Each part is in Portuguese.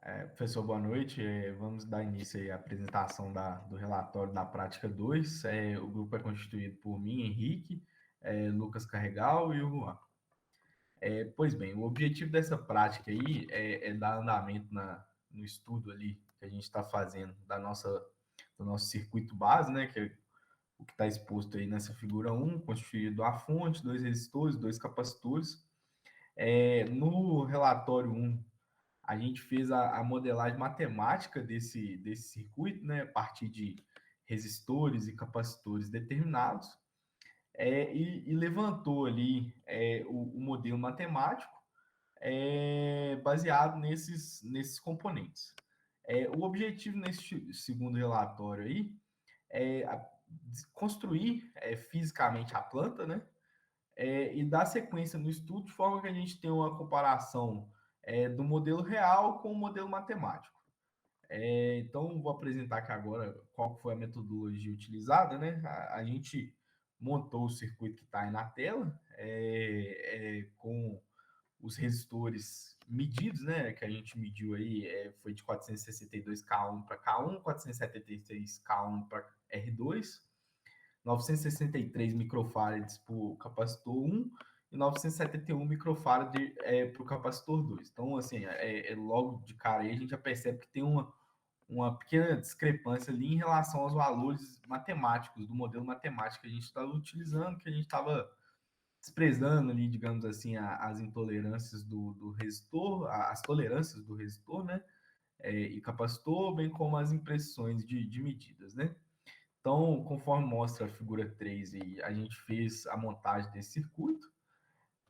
Professor, boa noite. Vamos dar início aí à apresentação do relatório da prática 2. O grupo é constituído por mim, Henrique, Lucas Carregal e o Juan. Pois bem, o objetivo dessa prática aí é dar andamento no estudo ali que a gente está fazendo do nosso circuito base, né, que é o que está exposto aí nessa figura 1, constituído a fonte, dois resistores, dois capacitores. No relatório 1, a gente fez a modelagem matemática desse circuito, né, a partir de resistores e capacitores determinados, e levantou ali o modelo matemático baseado nesses componentes. O objetivo nesse segundo relatório aí é construir fisicamente a planta, né, e dar sequência no estudo de forma que a gente tenha uma comparação do modelo real com o modelo matemático. Então, vou apresentar aqui agora qual foi a metodologia utilizada, né? A gente montou o circuito que está aí na tela, com os resistores medidos, né? Que a gente mediu aí, foi de 462 K1 para K1, 473 K1 para R2, 963 microfarads por capacitor 1 e 971 microfarads para o capacitor 2. Então, assim, logo de cara aí a gente já percebe que tem uma pequena discrepância ali em relação aos valores matemáticos, do modelo matemático que a gente estava utilizando, que a gente estava desprezando ali, digamos assim, as intolerâncias do resistor, as tolerâncias do resistor, né? E capacitor, bem como as impressões de medidas, né? Então, conforme mostra a figura 3, a gente fez a montagem desse circuito,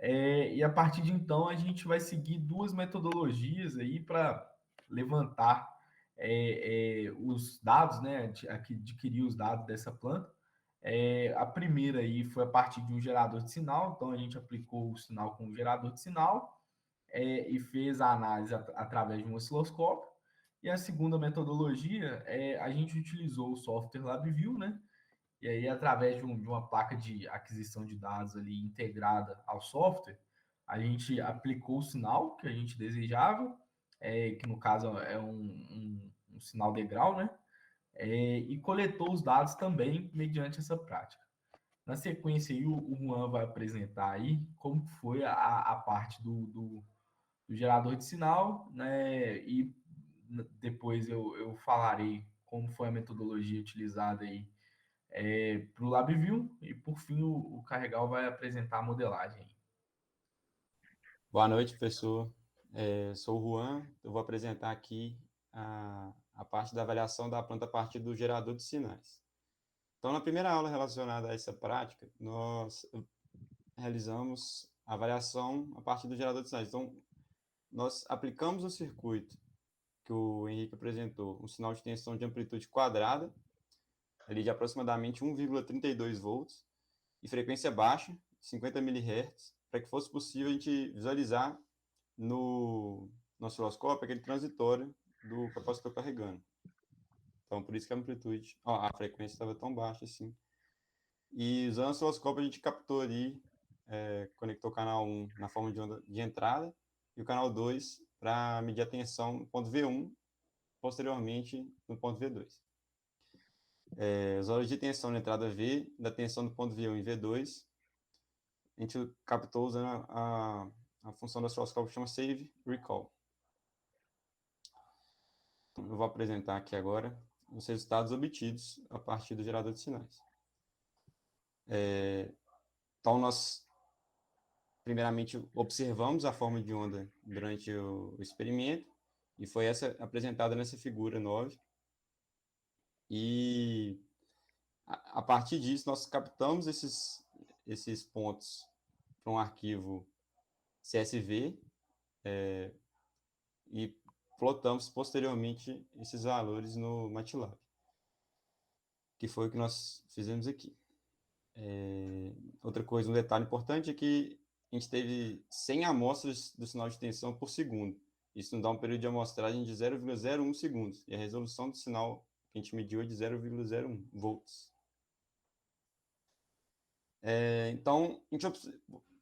e a partir de então a gente vai seguir duas metodologias aí para levantar os dados, né, adquirir os dados dessa planta. A primeira aí foi a partir de um gerador de sinal, então a gente aplicou o sinal com o gerador de sinal e fez a análise através de um osciloscópio. E a segunda metodologia, a gente utilizou o software LabVIEW, né? E aí, através de uma placa de aquisição de dados ali integrada ao software, a gente aplicou o sinal que a gente desejava, que no caso é um sinal degrau, né? E coletou os dados também mediante essa prática. Na sequência, aí, o Juan vai apresentar aí como foi a parte do gerador de sinal, né? E depois eu falarei como foi a metodologia utilizada aí para o LabVIEW e, por fim, o Carregal vai apresentar a modelagem. Boa noite, professor. Sou o Juan. Eu vou apresentar aqui a parte da avaliação da planta a partir do gerador de sinais. Então, na primeira aula relacionada a essa prática, nós realizamos a avaliação a partir do gerador de sinais. Então, nós aplicamos o circuito que o Henrique apresentou, um sinal de tensão de amplitude quadrada, ali de aproximadamente 1,32 volts, e frequência baixa, 50 mHz, para que fosse possível a gente visualizar no osciloscópio aquele transitório do capacitor carregando. Então, por isso que a amplitude, a frequência estava tão baixa assim. E usando o osciloscópio, a gente captou ali, conectou o canal 1 na forma de onda de entrada e o canal 2 para medir a tensão no ponto V1, posteriormente no ponto V2. Os valores de tensão na entrada V, da tensão do ponto V1 e V2, a gente captou usando a função do osciloscópio que chama Save Recall. Eu vou apresentar aqui agora os resultados obtidos a partir do gerador de sinais. Então, nós, primeiramente, observamos a forma de onda durante o experimento, e foi essa apresentada nessa figura 9. E, a partir disso, nós captamos esses pontos para um arquivo CSV e plotamos posteriormente esses valores no MATLAB, que foi o que nós fizemos aqui. Outra coisa, um detalhe importante é que a gente teve 100 amostras do sinal de tensão por segundo. Isso nos dá um período de amostragem de 0,01 segundos. E a resolução do sinal que a gente mediu é de 0,01 volts. Então,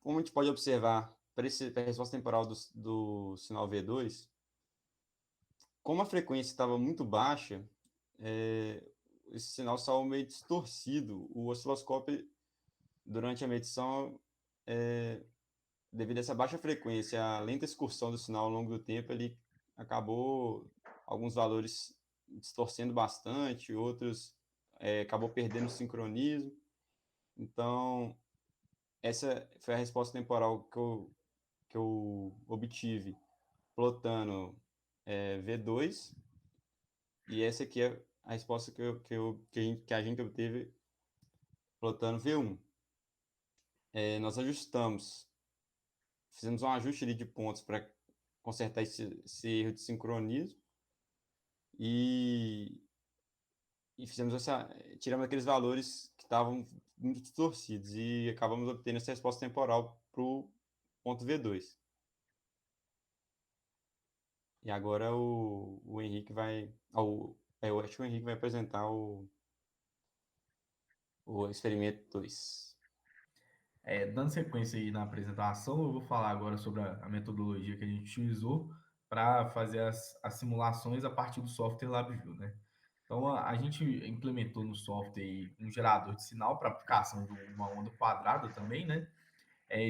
como a gente pode observar, para a resposta temporal do sinal V2, como a frequência estava muito baixa, esse sinal saiu meio distorcido. O osciloscópio, durante a medição, devido a essa baixa frequência, a lenta excursão do sinal ao longo do tempo, ele acabou alguns valores distorcendo bastante, outros acabou perdendo o sincronismo. Então, essa foi a resposta temporal que eu obtive plotando V2, e essa aqui é a resposta que a gente obteve plotando V1. Nós ajustamos, fizemos um ajuste ali de pontos para consertar esse erro de sincronismo e tiramos aqueles valores que estavam muito distorcidos e acabamos obtendo essa resposta temporal para o ponto V2. E agora o Henrique vai. Eu acho que o Henrique vai apresentar o experimento 2. Dando sequência aí na apresentação, eu vou falar agora sobre a metodologia que a gente utilizou para fazer as simulações a partir do software LabVIEW, né? Então, a gente implementou no software aí um gerador de sinal para aplicação de uma onda quadrada também, né?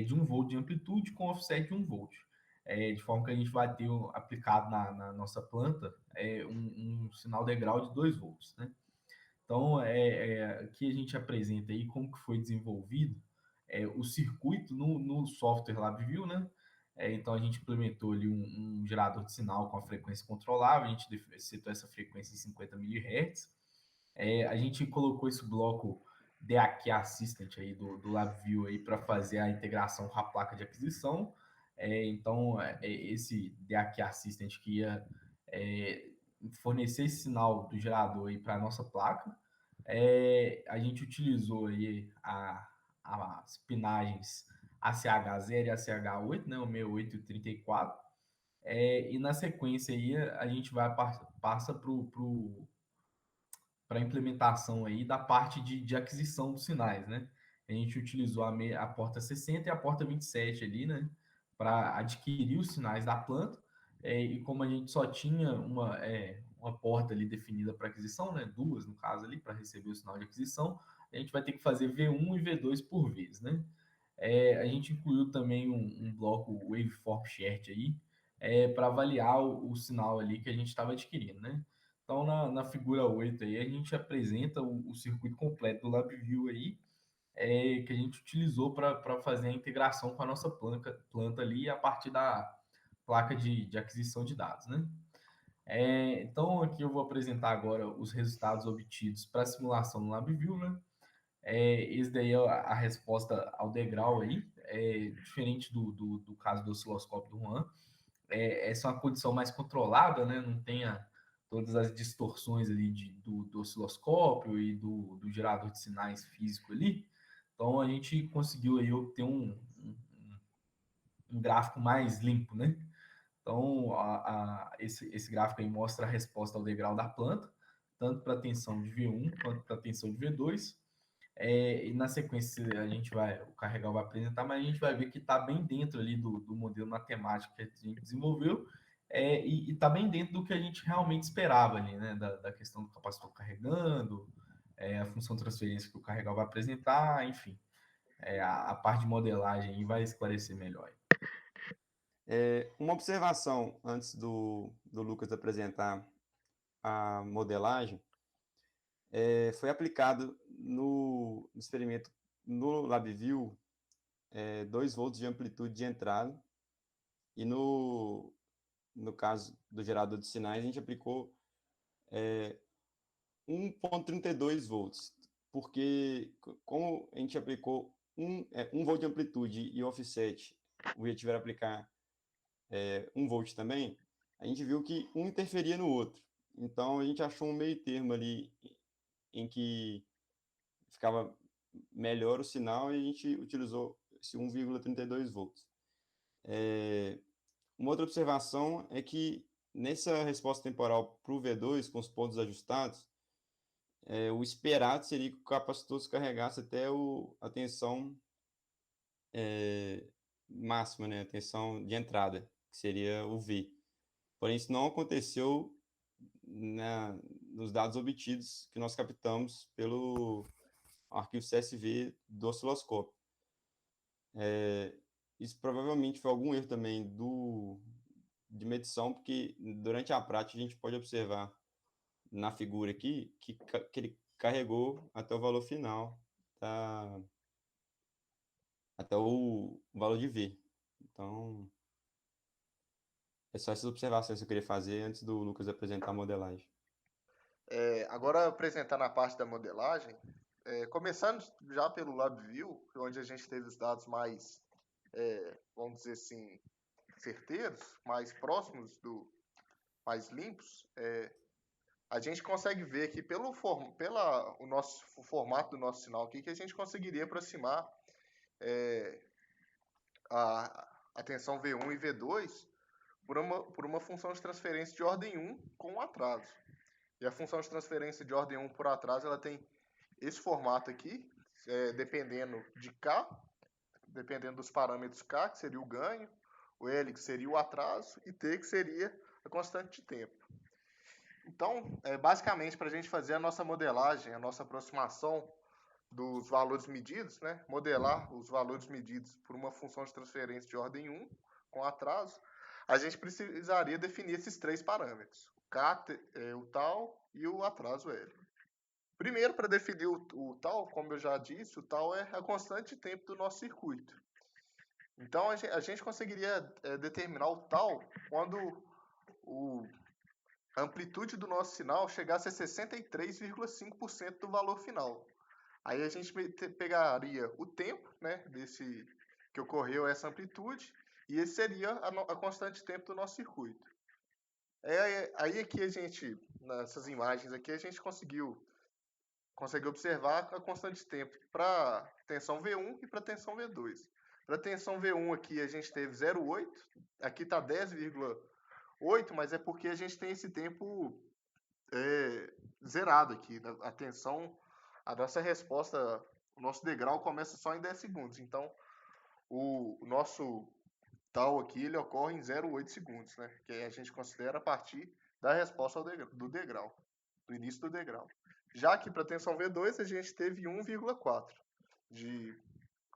De 1 volt de amplitude com offset de 1 volt. De forma que a gente vai ter aplicado na nossa planta um sinal degrau de 2 volts, né? Então, aqui a gente apresenta aí como que foi desenvolvido o circuito no software LabVIEW, né? Então, a gente implementou ali um gerador de sinal com a frequência controlável, a gente setou essa frequência em 50 mHz. A gente colocou esse bloco DAQ Assistant aí do LabVIEW aí para fazer a integração com a placa de aquisição. Então, esse DAQ Assistant que ia fornecer esse sinal do gerador aí para a nossa placa. A gente utilizou aí as pinagens ACH0 e ACH8, né, o 68 e o 34. E na sequência aí a gente passa para a implementação aí da parte de aquisição dos sinais, né? A gente utilizou a porta 60 e a porta 27 ali, né? Para adquirir os sinais da planta. E como a gente só tinha uma porta ali definida para aquisição, né? Duas, no caso ali, para receber o sinal de aquisição, a gente vai ter que fazer V1 e V2 por vez, né? A gente incluiu também um bloco Waveform Chart aí, para avaliar o sinal ali que a gente estava adquirindo, né? Então, na figura 8 aí, a gente apresenta o circuito completo do LabVIEW aí, que a gente utilizou para fazer a integração com a nossa planta ali a partir da placa de aquisição de dados, né? Então, aqui eu vou apresentar agora os resultados obtidos para a simulação no LabVIEW, né? Esse daí é a resposta ao degrau aí, diferente do caso do osciloscópio do Juan. Essa é uma condição mais controlada, né? Não tem todas as distorções ali do osciloscópio e do gerador de sinais físico ali. Então a gente conseguiu aí obter um gráfico mais limpo, né? Então esse gráfico aí mostra a resposta ao degrau da planta, tanto para a tensão de V1 quanto para a tensão de V2. E na sequência o Carregal vai apresentar, mas a gente vai ver que está bem dentro ali do modelo matemático que a gente desenvolveu, e está bem dentro do que a gente realmente esperava ali, né? Da questão do capacitor carregando, a função de transferência que o Carregal vai apresentar, enfim. A parte de modelagem aí vai esclarecer melhor. Uma observação antes do Lucas apresentar a modelagem. Foi aplicado no experimento no LabVIEW 2 volts de amplitude de entrada, e no caso do gerador de sinais a gente aplicou 1,32 volts, porque como a gente aplicou 1 volt de amplitude e offset, o objetivo era aplicar 1 volt também, a gente viu que um interferia no outro. Então a gente achou um meio termo ali em que ficava melhor o sinal e a gente utilizou esse 1,32 volts. Uma outra observação é que nessa resposta temporal para o V2, com os pontos ajustados, o esperado seria que o capacitor se carregasse até a tensão máxima, né? A tensão de entrada, que seria o V. Porém, isso não aconteceu nos dados obtidos que nós captamos pelo arquivo CSV do osciloscópio. Isso provavelmente foi algum erro também de medição, porque durante a prática a gente pode observar na figura aqui que ele carregou até o valor final, até o valor de V. Então, é só essas observações que eu queria fazer antes do Lucas apresentar a modelagem. Agora, apresentando a parte da modelagem, começando já pelo LabVIEW, onde a gente teve os dados mais, vamos dizer assim, certeiros, mais próximos, mais limpos, a gente consegue ver que pelo o formato do nosso sinal aqui, que a gente conseguiria aproximar a tensão V1 e V2 por uma função de transferência de ordem 1 com um atraso. E a função de transferência de ordem 1 por atraso, ela tem esse formato aqui, dependendo de K, dependendo dos parâmetros K, que seria o ganho, o L, que seria o atraso, e T, que seria a constante de tempo. Então, basicamente, para a gente fazer a nossa modelagem, a nossa aproximação dos valores medidos, né, modelar os valores medidos por uma função de transferência de ordem 1, com atraso, a gente precisaria definir esses três parâmetros, o K, o tal e o atraso L. Primeiro, para definir o tal, como eu já disse, o tal é a constante de tempo do nosso circuito. Então, a gente conseguiria determinar o tal quando a amplitude do nosso sinal chegasse a 63,5% do valor final. Aí a gente pegaria o tempo, né, que ocorreu essa amplitude, e esse seria a constante de tempo do nosso circuito. Aí aqui nessas imagens aqui, a gente conseguiu observar a constante de tempo para tensão V1 e para tensão V2. Para tensão V1 aqui a gente teve 0,8, aqui está 10,8, mas é porque a gente tem esse tempo zerado aqui. A nossa resposta, o nosso degrau começa só em 10 segundos. Então, o nosso tal aqui, ele ocorre em 0,8 segundos, né? Que a gente considera a partir da resposta do degrau, do início do degrau. Já que para tensão V2, a gente teve 1,4 de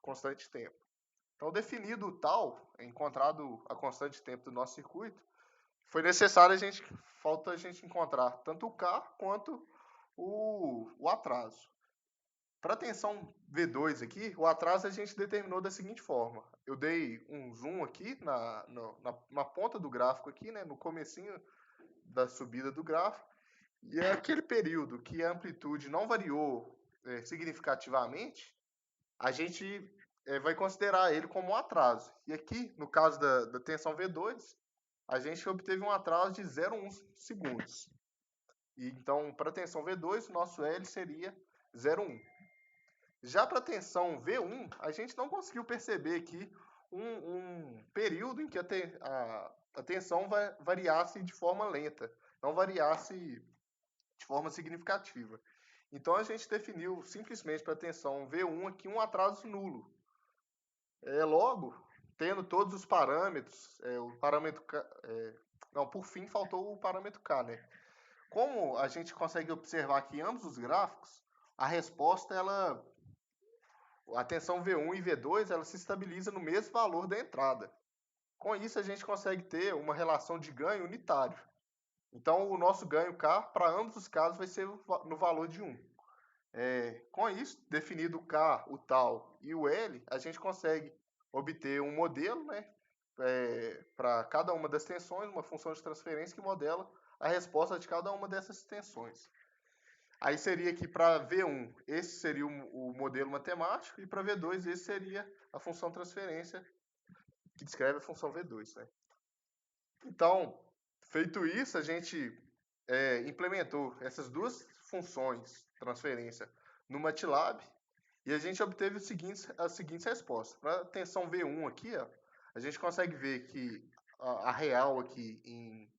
constante de tempo. Então, definido o tal, encontrado a constante de tempo do nosso circuito, foi necessário falta a gente encontrar tanto o K quanto o atraso. Para a tensão V2 aqui, o atraso a gente determinou da seguinte forma. Eu dei um zoom aqui na ponta do gráfico aqui, né, no comecinho da subida do gráfico, e é aquele período que a amplitude não variou significativamente, a gente vai considerar ele como um atraso. E aqui, no caso da tensão V2, a gente obteve um atraso de 0,1 segundos. E, então, para a tensão V2, o nosso L seria 0,1. Já para a tensão V1, a gente não conseguiu perceber aqui um período em que a tensão variasse de forma lenta, não variasse de forma significativa. Então, a gente definiu simplesmente para a tensão V1 aqui um atraso nulo. Logo, tendo todos os parâmetros, o parâmetro K, por fim, faltou o parâmetro K, né? Como a gente consegue observar aqui em ambos os gráficos, a resposta, a tensão V1 e V2, ela se estabiliza no mesmo valor da entrada. Com isso, a gente consegue ter uma relação de ganho unitário. Então, o nosso ganho K, para ambos os casos, vai ser no valor de 1. Com isso, definido o K, o tal e o L, a gente consegue obter um modelo, né, para cada uma das tensões, uma função de transferência que modela a resposta de cada uma dessas tensões. Aí seria que para V1, esse seria o modelo matemático, e para V2, esse seria a função de transferência que descreve a função V2. Né? Então, feito isso, a gente implementou essas duas funções de transferência no MATLAB e a gente obteve as seguintes respostas. Para a tensão V1 aqui, ó, a gente consegue ver que a real aqui em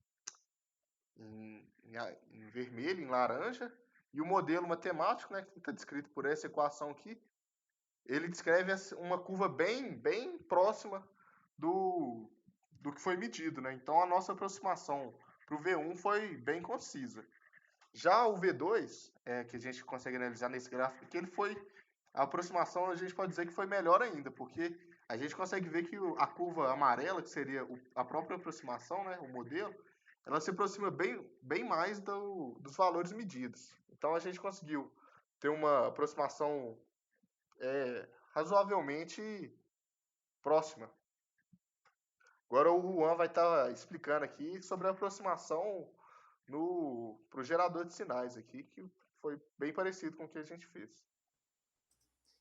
vermelho, em laranja, e o modelo matemático, né, que está descrito por essa equação aqui, ele descreve uma curva bem próxima do que foi medido. Né? Então, a nossa aproximação para o V1 foi bem concisa. Já o V2, que a gente consegue analisar nesse gráfico aqui, a aproximação a gente pode dizer que foi melhor ainda, porque a gente consegue ver que a curva amarela, que seria a própria aproximação, né, o modelo, ela se aproxima bem mais dos valores medidos. Então a gente conseguiu ter uma aproximação razoavelmente próxima. Agora o Juan vai estar explicando aqui sobre a aproximação para o gerador de sinais aqui, que foi bem parecido com o que a gente fez.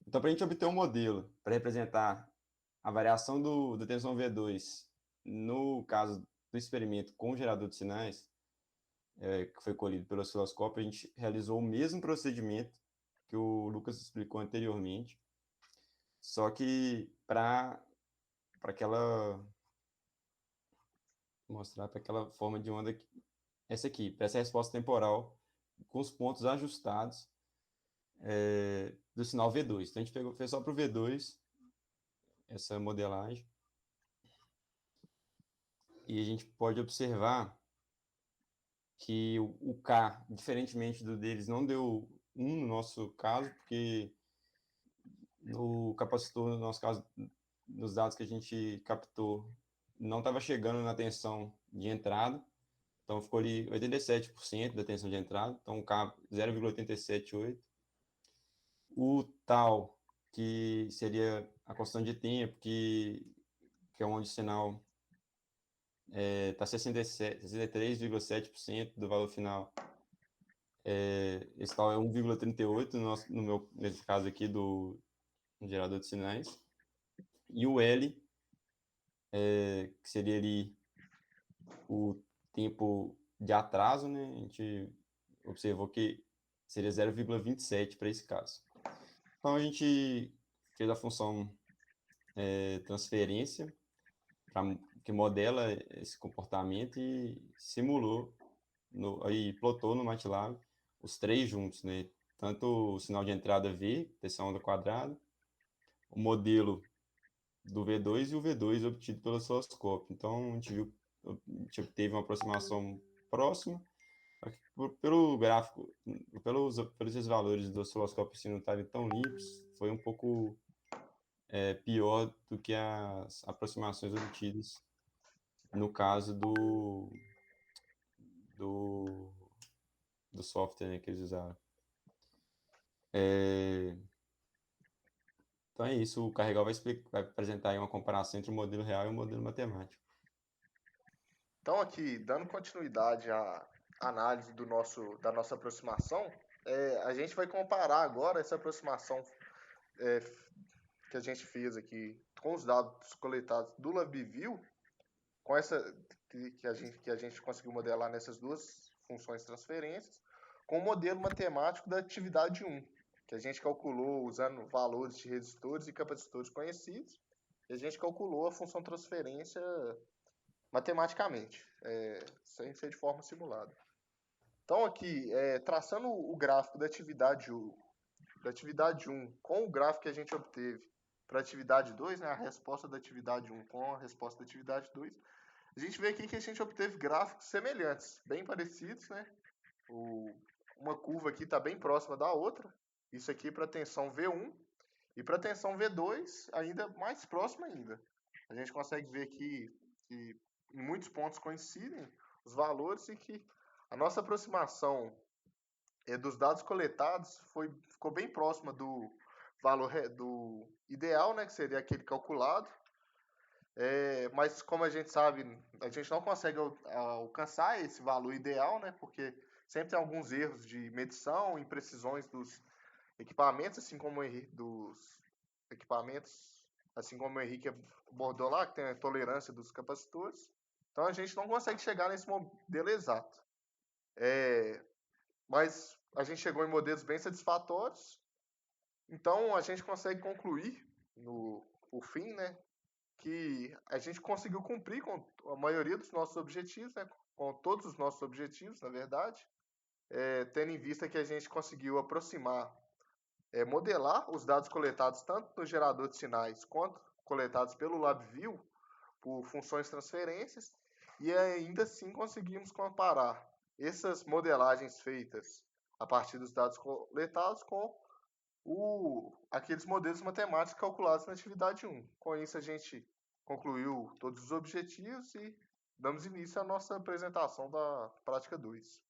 Então, para a gente obter um modelo para representar a variação da tensão V2 no caso do experimento com o gerador de sinais, que foi colhido pelo osciloscópio, a gente realizou o mesmo procedimento que o Lucas explicou anteriormente, só que para aquela forma de onda, essa aqui, para essa resposta temporal, com os pontos ajustados do sinal V2. Então, a gente fez só para o V2 essa modelagem. E a gente pode observar que o K, diferentemente do deles, não deu 1 no nosso caso, porque no capacitor, no nosso caso, nos dados que a gente captou, não estava chegando na tensão de entrada. Então, ficou ali 87% da tensão de entrada. Então, o K 0,878. O tal, que seria a constante de tempo, que é onde o sinal está 63,7% do valor final. Esse tal é 1,38 nesse caso aqui do gerador de sinais. E o L, que seria ali o tempo de atraso, né? A gente observou que seria 0,27 para esse caso. Então, a gente fez a função transferência, que modela esse comportamento e simulou, aí plotou no MATLAB os três juntos, né? Tanto o sinal de entrada V, dessa onda quadrada, o modelo do V2 e o V2 obtido pelo osciloscópio. Então, a gente obteve uma aproximação próxima. Pelo gráfico, pelos esses valores do osciloscópio assim, não estarem tão limpos, foi um pouco pior do que as aproximações obtidas no caso do software, né, que eles usaram. Então é isso, o Carregal vai apresentar aí uma comparação entre o modelo real e o modelo matemático. Então aqui, dando continuidade à análise da nossa aproximação, a gente vai comparar agora essa aproximação que a gente fez aqui com os dados coletados do LabVIEW, com essa que a gente conseguiu modelar nessas duas funções transferências, com o modelo matemático da atividade 1, que a gente calculou usando valores de resistores e capacitores conhecidos, e a gente calculou a função transferência matematicamente, sem ser de forma simulada. Então aqui, traçando o gráfico da atividade 1 com o gráfico que a gente obteve para a atividade 2, né, a resposta da atividade 1 com a resposta da atividade 2, a gente vê aqui que a gente obteve gráficos semelhantes, bem parecidos, né? Uma curva aqui está bem próxima da outra, isso aqui para a tensão V1, e para a tensão V2 ainda mais próxima ainda. A gente consegue ver aqui que em muitos pontos coincidem os valores e que a nossa aproximação dos dados coletados ficou bem próxima do valor do ideal, né, que seria aquele calculado. Mas como a gente sabe, a gente não consegue alcançar esse valor ideal, né, porque sempre tem alguns erros de medição, imprecisões dos equipamentos, assim como o Henrique abordou lá, que tem a tolerância dos capacitores. Então a gente não consegue chegar nesse modelo exato. Mas a gente chegou em modelos bem satisfatórios. Então a gente consegue concluir, por fim, né, que a gente conseguiu cumprir com a maioria dos nossos objetivos, né, com todos os nossos objetivos, na verdade, tendo em vista que a gente conseguiu aproximar, modelar os dados coletados tanto no gerador de sinais quanto coletados pelo LabVIEW por funções transferências, e ainda assim conseguimos comparar essas modelagens feitas a partir dos dados coletados com aqueles modelos matemáticos calculados na atividade 1. Com isso, a gente concluiu todos os objetivos e damos início à nossa apresentação da prática 2.